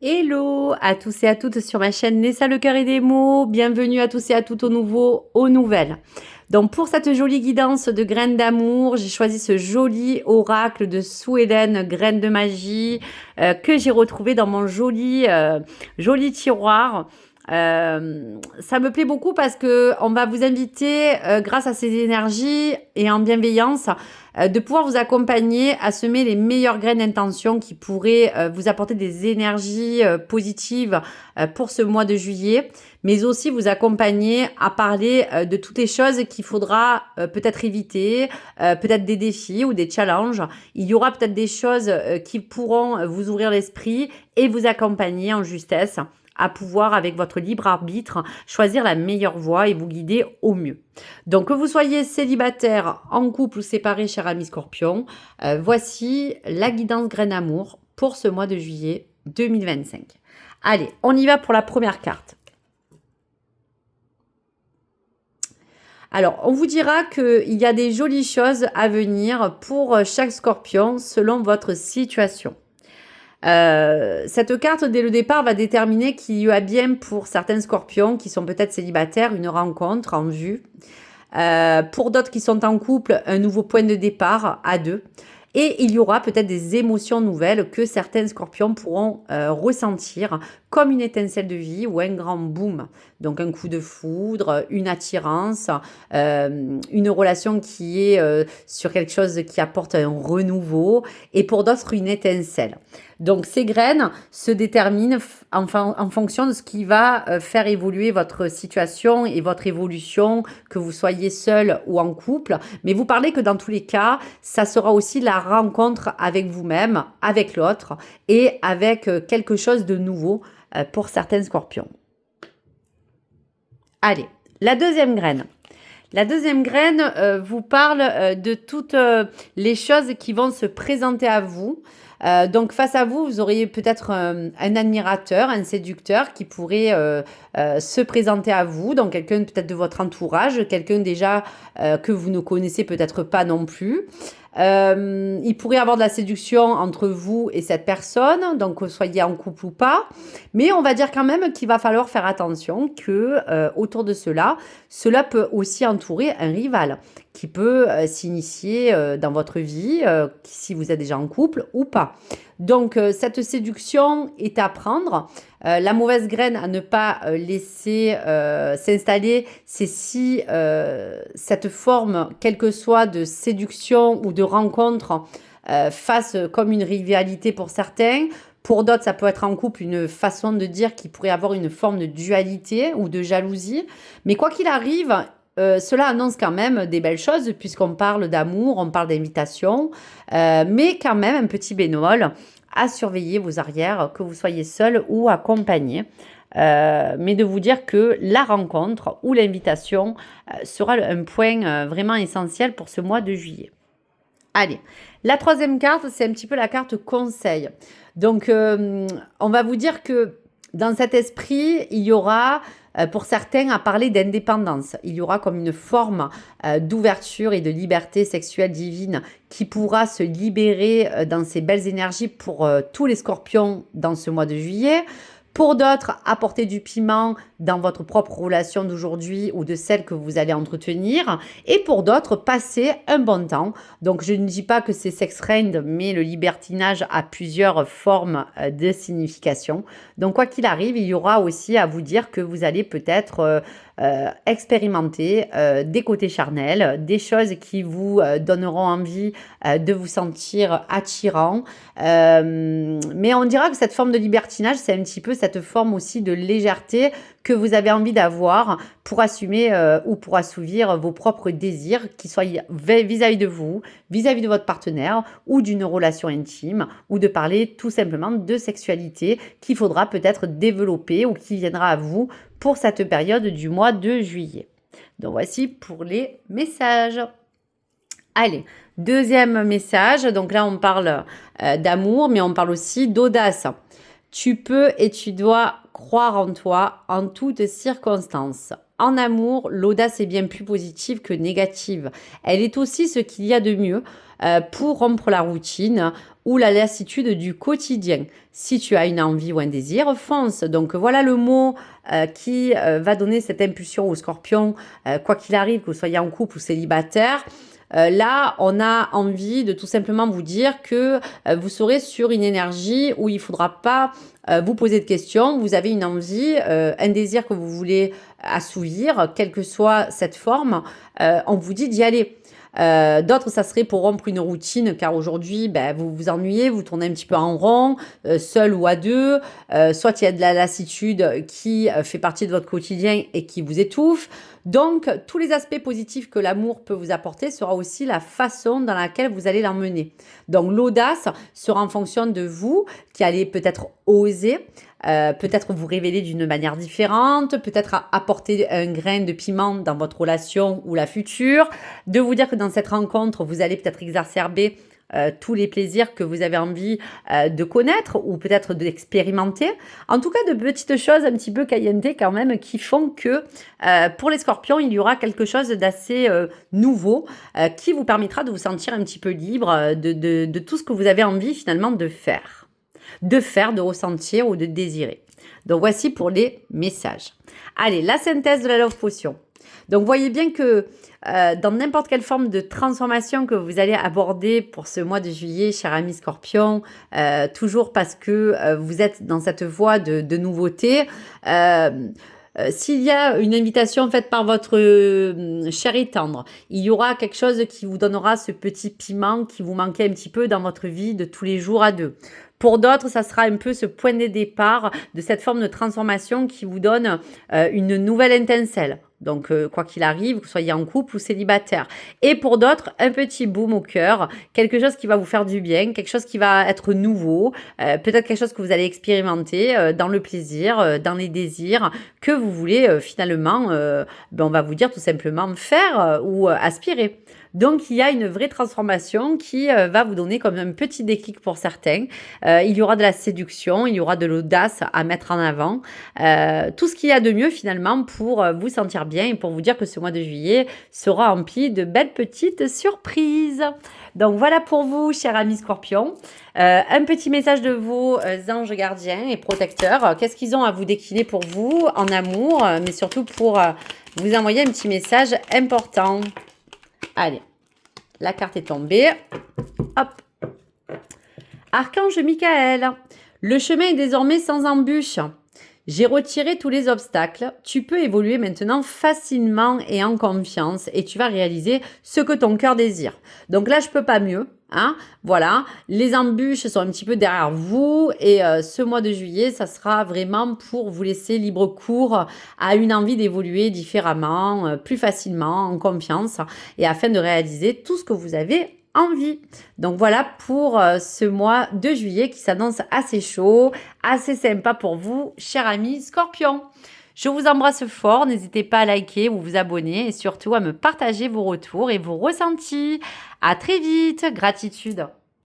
Hello à tous et à toutes sur ma chaîne Nessa le cœur et des mots. Bienvenue à tous et à toutes aux nouvelles. Donc pour cette jolie guidance de graines d'amour, j'ai choisi ce joli oracle de Sue Ellen, graines de magie, que j'ai retrouvé dans mon joli tiroir. Ça me plaît beaucoup parce que on va vous inviter, grâce à ces énergies et en bienveillance, de pouvoir vous accompagner à semer les meilleures graines d'intention qui pourraient vous apporter des énergies positives pour ce mois de juillet, mais aussi vous accompagner à parler de toutes les choses qu'il faudra peut-être éviter, peut-être des défis ou des challenges. Il y aura peut-être des choses qui pourront vous ouvrir l'esprit et vous accompagner en justesse à pouvoir, avec votre libre arbitre, choisir la meilleure voie et vous guider au mieux. Donc, que vous soyez célibataire, en couple ou séparé, cher ami Scorpion, voici la guidance graine amour pour ce mois de juillet 2025. Allez, on y va pour la première carte. Alors, on vous dira qu'il y a des jolies choses à venir pour chaque Scorpion selon votre situation. Cette carte, dès le départ, va déterminer qu'il y a bien pour certains Scorpions qui sont peut-être célibataires une rencontre en vue. Pour d'autres qui sont en couple, un nouveau point de départ à deux. Et il y aura peut-être des émotions nouvelles que certains Scorpions pourront ressentir, comme une étincelle de vie ou un grand boom. Donc un coup de foudre, une attirance, une relation qui est sur quelque chose qui apporte un renouveau, et pour d'autres une étincelle. Donc ces graines se déterminent en fonction de ce qui va faire évoluer votre situation et votre évolution, que vous soyez seul ou en couple. Mais vous parlez que dans tous les cas, ça sera aussi la rencontre avec vous-même, avec l'autre et avec quelque chose de nouveau pour certains Scorpions. Allez, la deuxième graine. La deuxième graine vous parle de toutes les choses qui vont se présenter à vous. Donc face à vous, vous auriez peut-être un admirateur, un séducteur qui pourrait se présenter à vous. Donc quelqu'un peut-être de votre entourage, quelqu'un déjà que vous ne connaissez peut-être pas non plus. Il pourrait y avoir de la séduction entre vous et cette personne, donc que vous soyez en couple ou pas. Mais on va dire quand même qu'il va falloir faire attention que autour de cela peut aussi entourer un rival qui peut s'initier dans votre vie, si vous êtes déjà en couple ou pas. Donc, cette séduction est à prendre. La mauvaise graine à ne pas laisser s'installer, c'est si cette forme, quelle que soit, de séduction ou de rencontre, fasse comme une rivalité pour certains. Pour d'autres, ça peut être en couple une façon de dire qu'il pourrait avoir une forme de dualité ou de jalousie. Mais quoi qu'il arrive, cela annonce quand même des belles choses puisqu'on parle d'amour, on parle d'invitation, mais quand même un petit bémol à surveiller vos arrières, que vous soyez seul ou accompagné. Mais de vous dire que la rencontre ou l'invitation sera un point vraiment essentiel pour ce mois de juillet. Allez, la troisième carte, c'est un petit peu la carte conseil. Donc, on va vous dire que dans cet esprit, il y aura, pour certains, à parler d'indépendance. Il y aura comme une forme d'ouverture et de liberté sexuelle divine qui pourra se libérer dans ces belles énergies pour tous les Scorpions dans ce mois de juillet. Pour d'autres, apporter du piment dans votre propre relation d'aujourd'hui ou de celle que vous allez entretenir. Et pour d'autres, passer un bon temps. Donc, je ne dis pas que c'est sex friend, mais le libertinage a plusieurs formes de signification. Donc, quoi qu'il arrive, il y aura aussi à vous dire que vous allez peut-être expérimenter des côtés charnels, des choses qui vous donneront envie de vous sentir attirant. Mais on dira que cette forme de libertinage, c'est un petit peu cette forme aussi de légèreté que vous avez envie d'avoir pour assumer ou pour assouvir vos propres désirs, qu'ils soient vis-à-vis de vous, vis-à-vis de votre partenaire ou d'une relation intime, ou de parler tout simplement de sexualité qu'il faudra peut-être développer ou qui viendra à vous pour cette période du mois de juillet. Donc voici pour les messages. Allez, deuxième message. Donc là, on parle d'amour, mais on parle aussi d'audace. Tu peux et tu dois croire en toi en toutes circonstances. en amour, l'audace est bien plus positive que négative. Elle est aussi ce qu'il y a de mieux pour rompre la routine ou la lassitude du quotidien. Si tu as une envie ou un désir, fonce. Donc voilà le mot qui va donner cette impulsion au Scorpion, quoi qu'il arrive, que vous soyez en couple ou célibataire. Là, on a envie de tout simplement vous dire que vous serez sur une énergie où il ne faudra pas vous poser de questions. Vous avez une envie, un désir que vous voulez assouvir, quelle que soit cette forme. On vous dit d'y aller. D'autres, ça serait pour rompre une routine, car aujourd'hui, vous vous ennuyez, vous tournez un petit peu en rond, seul ou à deux. Soit il y a de la lassitude qui fait partie de votre quotidien et qui vous étouffe. Donc, tous les aspects positifs que l'amour peut vous apporter sera aussi la façon dans laquelle vous allez l'emmener. Donc, l'audace sera en fonction de vous qui allez peut-être oser, peut-être vous révéler d'une manière différente, peut-être apporter un grain de piment dans votre relation ou la future, de vous dire que dans cette rencontre, vous allez peut-être exacerber tous les plaisirs que vous avez envie de connaître ou peut-être d'expérimenter. En tout cas, de petites choses un petit peu caliente quand même qui font que pour les scorpions, il y aura quelque chose d'assez nouveau qui vous permettra de vous sentir un petit peu libre de tout ce que vous avez envie finalement de faire, de ressentir ou de désirer. Donc voici pour les messages. Allez, la synthèse de la Love Potion. Donc voyez bien que dans n'importe quelle forme de transformation que vous allez aborder pour ce mois de juillet, cher ami Scorpion, toujours parce que vous êtes dans cette voie de nouveauté, s'il y a une invitation faite par votre cher et tendre, il y aura quelque chose qui vous donnera ce petit piment qui vous manquait un petit peu dans votre vie de tous les jours à deux. Pour d'autres, ça sera un peu ce point de départ de cette forme de transformation qui vous donne une nouvelle étincelle. Donc, quoi qu'il arrive, que vous soyez en couple ou célibataire. Et pour d'autres, un petit boom au cœur, quelque chose qui va vous faire du bien, quelque chose qui va être nouveau, peut-être quelque chose que vous allez expérimenter dans le plaisir, dans les désirs que vous voulez finalement, on va vous dire tout simplement faire ou aspirer. Donc, il y a une vraie transformation qui va vous donner comme un petit déclic pour certains. Il y aura de la séduction, il y aura de l'audace à mettre en avant. Tout ce qu'il y a de mieux finalement pour vous sentir bien et pour vous dire que ce mois de juillet sera rempli de belles petites surprises. Donc, voilà pour vous, cher ami Scorpion. Un petit message de vos anges gardiens et protecteurs. Qu'est-ce qu'ils ont à vous décliner pour vous en amour, mais surtout pour vous envoyer un petit message important. Allez, la carte est tombée. Hop. Archange Michael, le chemin est désormais sans embûche. J'ai retiré tous les obstacles. Tu peux évoluer maintenant facilement et en confiance et tu vas réaliser ce que ton cœur désire. Donc là, je peux pas mieux. Hein, voilà, les embûches sont un petit peu derrière vous et ce mois de juillet, ça sera vraiment pour vous laisser libre cours à une envie d'évoluer différemment, plus facilement, en confiance et afin de réaliser tout ce que vous avez envie. Donc voilà pour ce mois de juillet qui s'annonce assez chaud, assez sympa pour vous, chers amis Scorpion. Je vous embrasse fort, n'hésitez pas à liker ou vous abonner et surtout à me partager vos retours et vos ressentis. À très vite, gratitude.